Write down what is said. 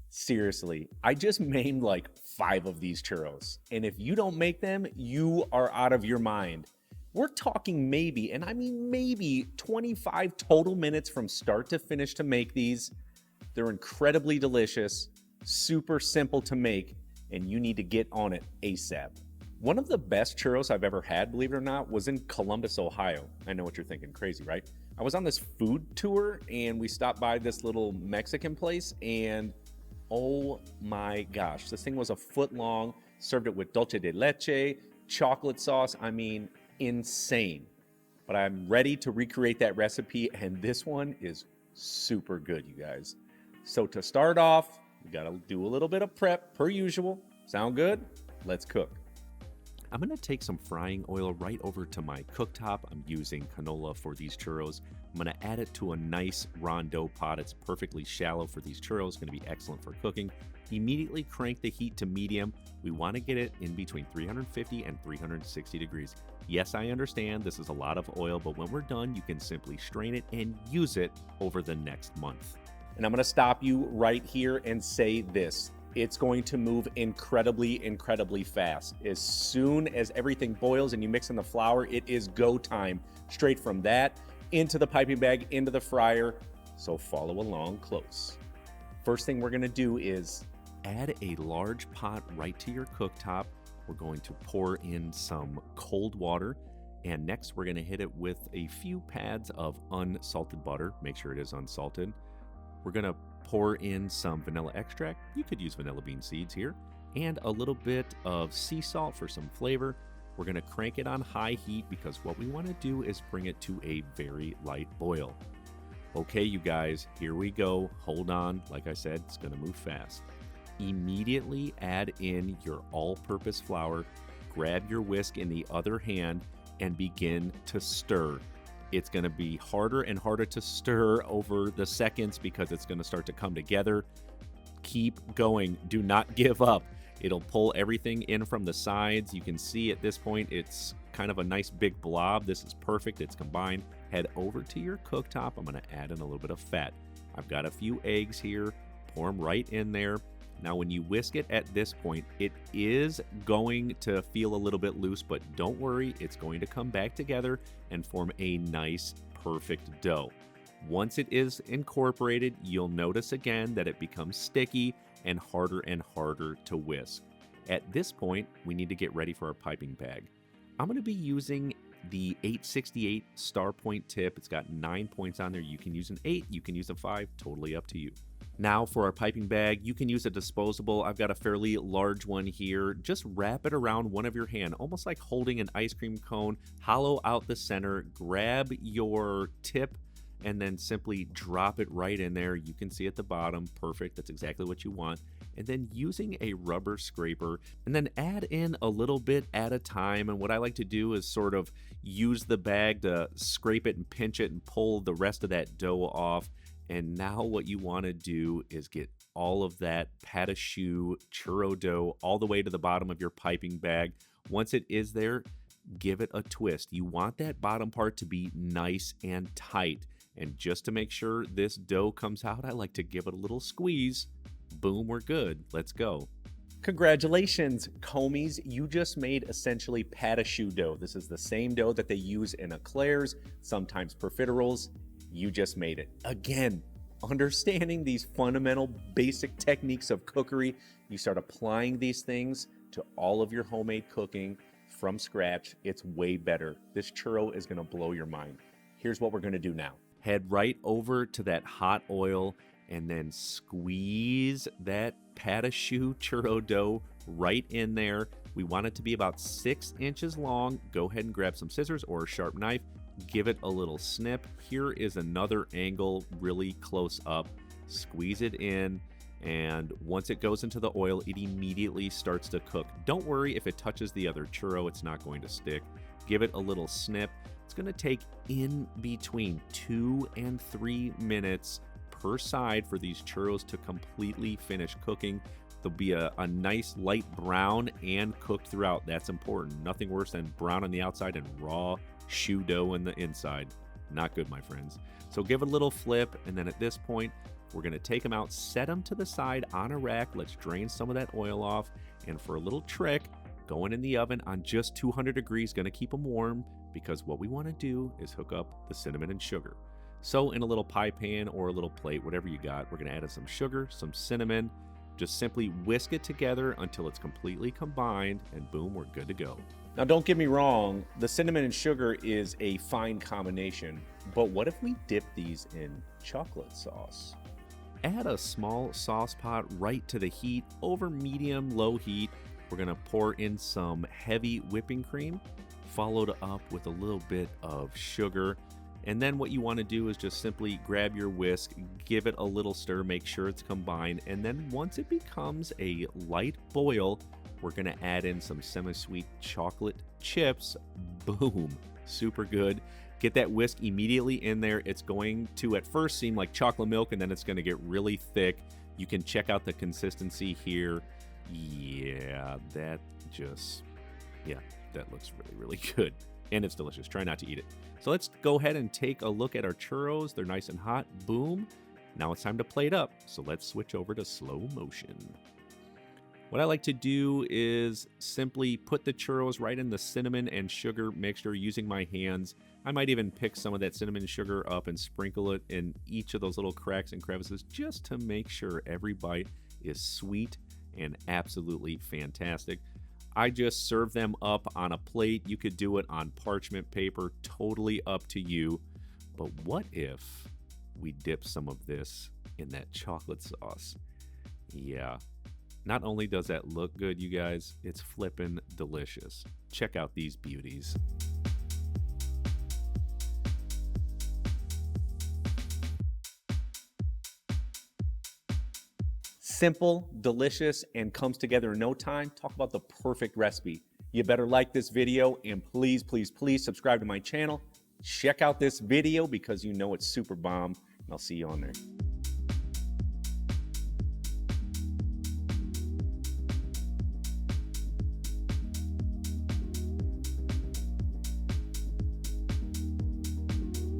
Seriously, I just made like 5 of these churros. And if you don't make them, you are out of your mind. We're talking maybe, and I mean maybe 25 total minutes from start to finish to make these. They're incredibly delicious, super simple to make, and you need to get on it ASAP. One of the best churros I've ever had, believe it or not, was in Columbus, Ohio. I know what you're thinking, crazy, right? I was on this food tour and we stopped by this little Mexican place, and oh my gosh, this thing was a foot long, served it with dulce de leche, chocolate sauce. I mean, insane. But I'm ready to recreate that recipe, and this one is super good, you guys. So to start off, we gotta do a little bit of prep per usual. Sound good? Let's cook. I'm gonna take some frying oil right over to my cooktop. I'm using canola for these churros. I'm gonna add it to a nice rondeau pot. It's perfectly shallow for these churros, gonna be excellent for cooking. Immediately crank the heat to medium. We wanna get it in between 350 and 360 degrees. Yes, I understand this is a lot of oil, but when we're done, you can simply strain it and use it over the next month. And I'm gonna stop you right here and say this. It's going to move incredibly fast. As soon as everything boils and you mix in the flour, it is go time. Straight from that into the piping bag, into the fryer. So follow along close. First thing we're gonna do is add a large pot right to your cooktop. We're going to pour in some cold water. And next we're gonna hit it with a few pads of unsalted butter. Make sure it is unsalted. We're gonna pour in some vanilla extract. You could use vanilla bean seeds here, and a little bit of sea salt for some flavor. We're gonna crank it on high heat because what we wanna do is bring it to a very light boil. Okay, you guys, here we go. Hold on, like I said, it's gonna move fast. Immediately add in your all-purpose flour, grab your whisk in the other hand, and begin to stir. It's going to be harder and harder to stir over the seconds because it's going to start to come together. Keep going. Do not give up. It'll pull everything in from the sides. You can see at this point it's kind of a nice big blob. This is perfect. It's combined. Head over to your cooktop. I'm going to add in a little bit of fat. I've got a few eggs here. Pour them right in there. Now, when you whisk it at this point, it is going to feel a little bit loose, but don't worry, it's going to come back together and form a nice, perfect dough. Once it is incorporated, you'll notice again that it becomes sticky and harder to whisk. At this point, we need to get ready for our piping bag. I'm going to be using the 868 star point tip. It's got 9 points on there. You can use an 8, you can use a 5, totally up to you. Now for our piping bag, you can use a disposable. I've got a fairly large one here. Just wrap it around one of your hand, almost like holding an ice cream cone. Hollow out the center, grab your tip, and then simply drop it right in there. You can see at the bottom, perfect, that's exactly what you want. And then using a rubber scraper, and then add in a little bit at a time. And what I like to do is sort of use the bag to scrape it and pinch it and pull the rest of that dough off. And now what you want to do is get all of that pat a choux churro dough all the way to the bottom of your piping bag. Once it is there, give it a twist. You want that bottom part to be nice and tight. And just to make sure this dough comes out, I like to give it a little squeeze. Boom, we're good. Let's go. Congratulations, Comies. You just made essentially pat a choux dough. This is the same dough that they use in eclairs, sometimes profiteroles. You just made it. Again, understanding these fundamental basic techniques of cookery, you start applying these things to all of your homemade cooking from scratch. It's way better. This churro is gonna blow your mind. Here's what we're gonna do now. Head right over to that hot oil and then squeeze that pat a choux churro dough right in there. We want it to be about 6 inches long. Go ahead and grab some scissors or a sharp knife. Give it a little snip. Here is another angle really close up. Squeeze it in, and once it goes into the oil, it immediately starts to cook. Don't worry if it touches the other churro, it's not going to stick. Give it a little snip. It's going to take in between 2 and 3 minutes per side for these churros to completely finish cooking. There'll be a nice light brown and cooked throughout. That's important. Nothing worse than brown on the outside and raw choux dough on the inside. Not good, my friends. So give it a little flip, and then at this point, We're gonna take them out, set them to the side on a rack. Let's drain some of that oil off. And for a little trick, going in the oven on just 200 degrees, gonna keep them warm, because what we wanna do is hook up the cinnamon and sugar. So in a little pie pan or a little plate, whatever you got, we're gonna add in some sugar, some cinnamon, just simply whisk it together until it's completely combined, and boom, we're good to go. Now don't get me wrong, the cinnamon and sugar is a fine combination, but what if we dip these in chocolate sauce? Add a small sauce pot right to the heat, over medium-low heat. We're gonna pour in some heavy whipping cream, followed up with a little bit of sugar. And then what you want to do is just simply grab your whisk, give it a little stir, make sure it's combined. And then once it becomes a light boil, we're going to add in some semi-sweet chocolate chips. Boom, super good. Get that whisk immediately in there. It's going to at first seem like chocolate milk, and then it's going to get really thick. You can check out the consistency here. Yeah, that looks really, really good. And it's delicious. Try not to eat it. So let's go ahead and take a look at our churros. They're nice and hot. Boom. Now it's time to plate up. So let's switch over to slow motion. What I like to do is simply put the churros right in the cinnamon and sugar mixture using my hands. I might even pick some of that cinnamon and sugar up and sprinkle it in each of those little cracks and crevices just to make sure every bite is sweet and absolutely fantastic. I just serve them up on a plate. You could do it on parchment paper, totally up to you. But what if we dip some of this in that chocolate sauce? Yeah, not only does that look good, you guys, it's flippin' delicious. Check out these beauties. Simple, delicious, and comes together in no time. Talk about the perfect recipe. You better like this video, and please, please, please subscribe to my channel. Check out this video because you know it's super bomb, and I'll see you on there.